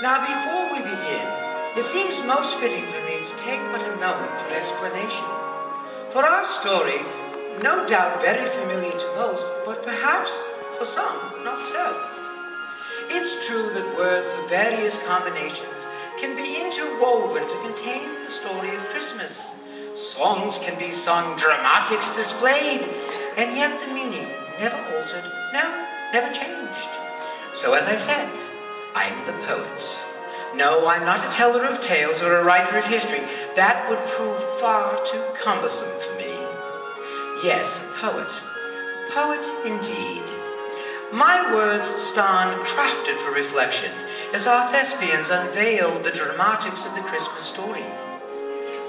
Now, before we begin, it seems most fitting for me to take but a moment for explanation. For our story, no doubt very familiar to most, but perhaps for some, not so. It's true that words of various combinations can be interwoven to contain the story of Christmas. Songs can be sung, dramatics displayed, and yet the meaning never altered, no, never changed. So as I said, I'm the poet. No, I'm not a teller of tales or a writer of history. That would prove far too cumbersome for me. Yes, a poet. Poet indeed. My words stand crafted for reflection as our thespians unveiled the dramatics of the Christmas story.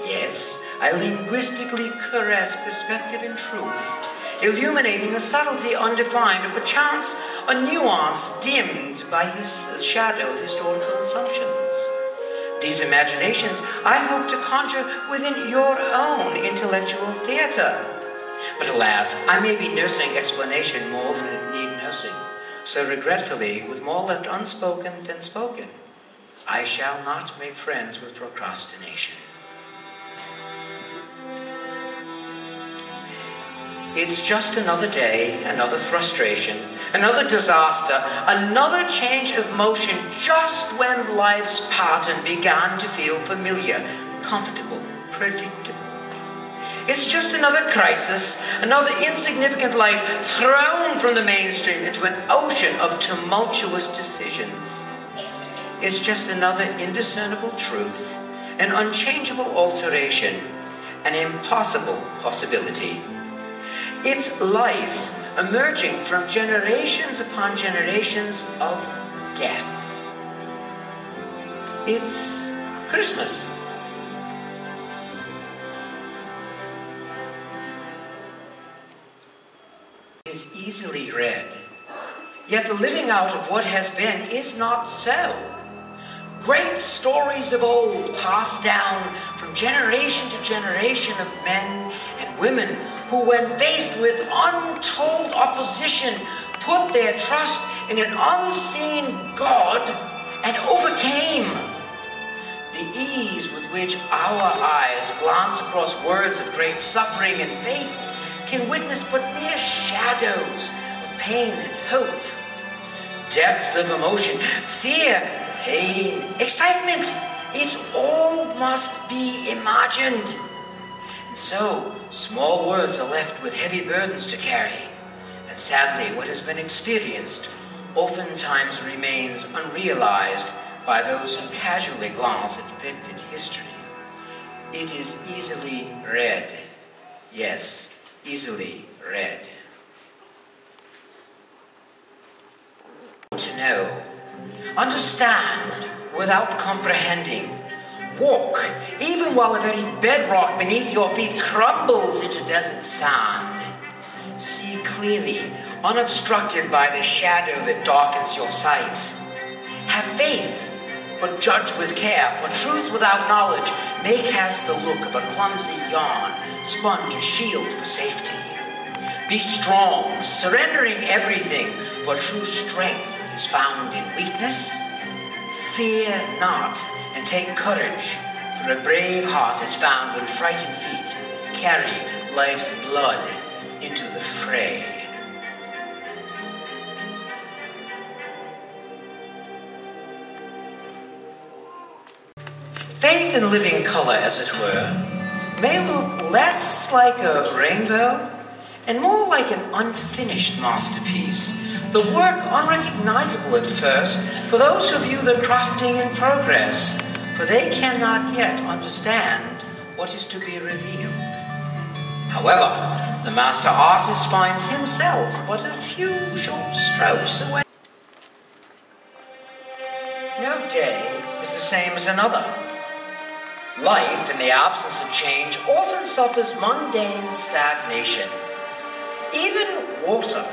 Yes, I linguistically caress perspective and truth, illuminating a subtlety undefined, or perchance a nuance dimmed by the shadow of historical assumptions. These imaginations I hope to conjure within your own intellectual theatre. But alas, I may be nursing explanation more than it need nursing. So regretfully, with more left unspoken than spoken, I shall not make friends with procrastination. It's just another day, another frustration, another disaster, another change of motion just when life's pattern began to feel familiar, comfortable, predictable. It's just another crisis, another insignificant life thrown from the mainstream into an ocean of tumultuous decisions. It's just another indiscernible truth, an unchangeable alteration, an impossible possibility. It's life emerging from generations upon generations of death. It's Christmas. Is easily read, yet the living out of what has been is not so. Great stories of old passed down from generation to generation of men and women who, when faced with untold opposition, put their trust in an unseen God and overcame. The ease with which our eyes glance across words of great suffering and faith can witness but mere shadows of pain and hope. Depth of emotion, fear, pain, excitement, it all must be imagined. And so, small words are left with heavy burdens to carry. And sadly, what has been experienced oftentimes remains unrealized by those who casually glance at depicted history. It is easily read. Yes, easily read. To know, understand without comprehending, walk even while the very bedrock beneath your feet crumbles into desert sand. See clearly, unobstructed by the shadow that darkens your sight. Have faith, but judge with care, for truth without knowledge may cast the look of a clumsy yarn spun to shield for safety. Be strong, surrendering everything, for true strength is found in weakness. Fear not, and take courage, for a brave heart is found when frightened feet carry life's blood into the fray. Faith in living color, as it were, may look less like a rainbow and more like an unfinished masterpiece, the work unrecognizable at first for those who view the crafting in progress, for they cannot yet understand what is to be revealed. However, the master artist finds himself but a few short strokes away. No day is the same as another. Life, in the absence of change, often suffers mundane stagnation. Even water,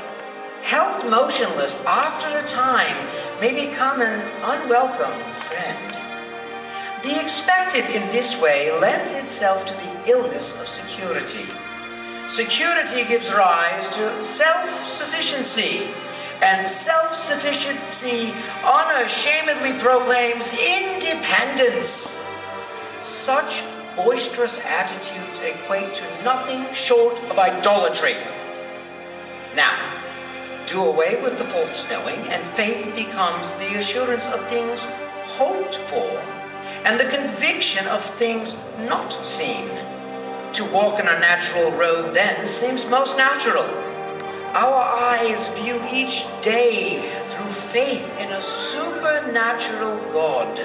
held motionless after a time, may become an unwelcome friend. The expected in this way lends itself to the illness of security. Security gives rise to self-sufficiency, and self-sufficiency unashamedly proclaims independence. Such boisterous attitudes equate to nothing short of idolatry. Now, do away with the false knowing, and faith becomes the assurance of things hoped for and the conviction of things not seen. To walk on a natural road then seems most natural. Our eyes view each day through faith in a supernatural God.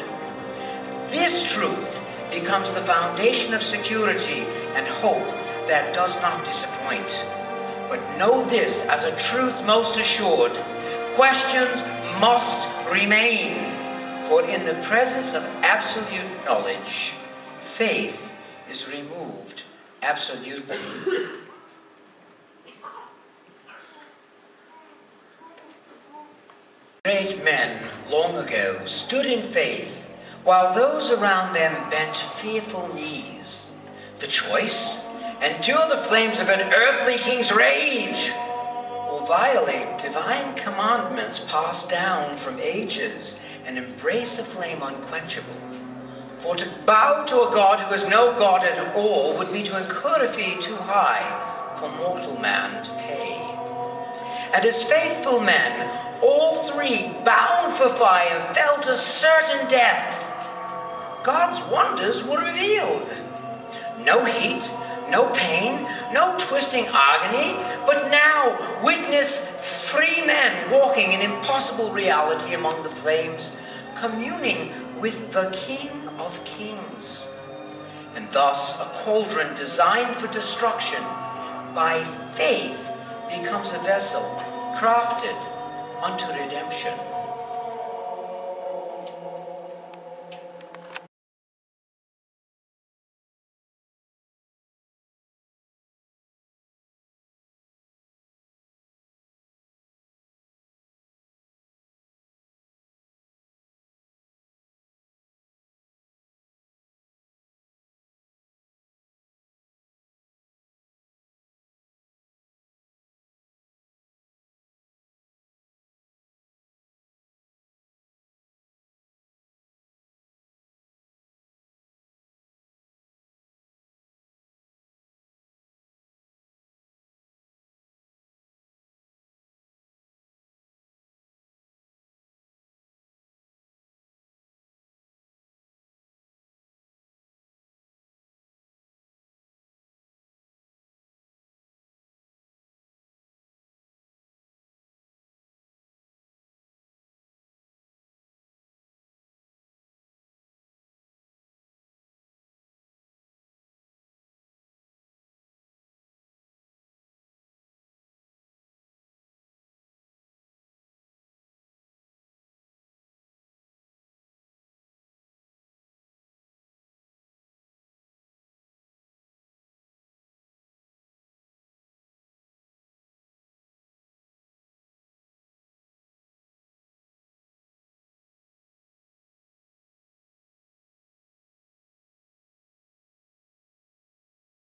This truth becomes the foundation of security and hope that does not disappoint. But know this as a truth most assured: questions must remain, for in the presence of absolute knowledge, faith is removed absolutely. Great men long ago stood in faith, while those around them bent fearful knees. The choice: endure the flames of an earthly king's rage, or violate divine commandments passed down from ages and embrace a flame unquenchable. For to bow to a God who is no God at all would be to incur a fee too high for mortal man to pay. And as faithful men, all three, bound for fire, felt a certain death. God's wonders were revealed. No heat, no pain, no twisting agony, but now witness free men walking in impossible reality among the flames, communing with the King of Kings. And thus a cauldron designed for destruction by faith becomes a vessel crafted unto redemption.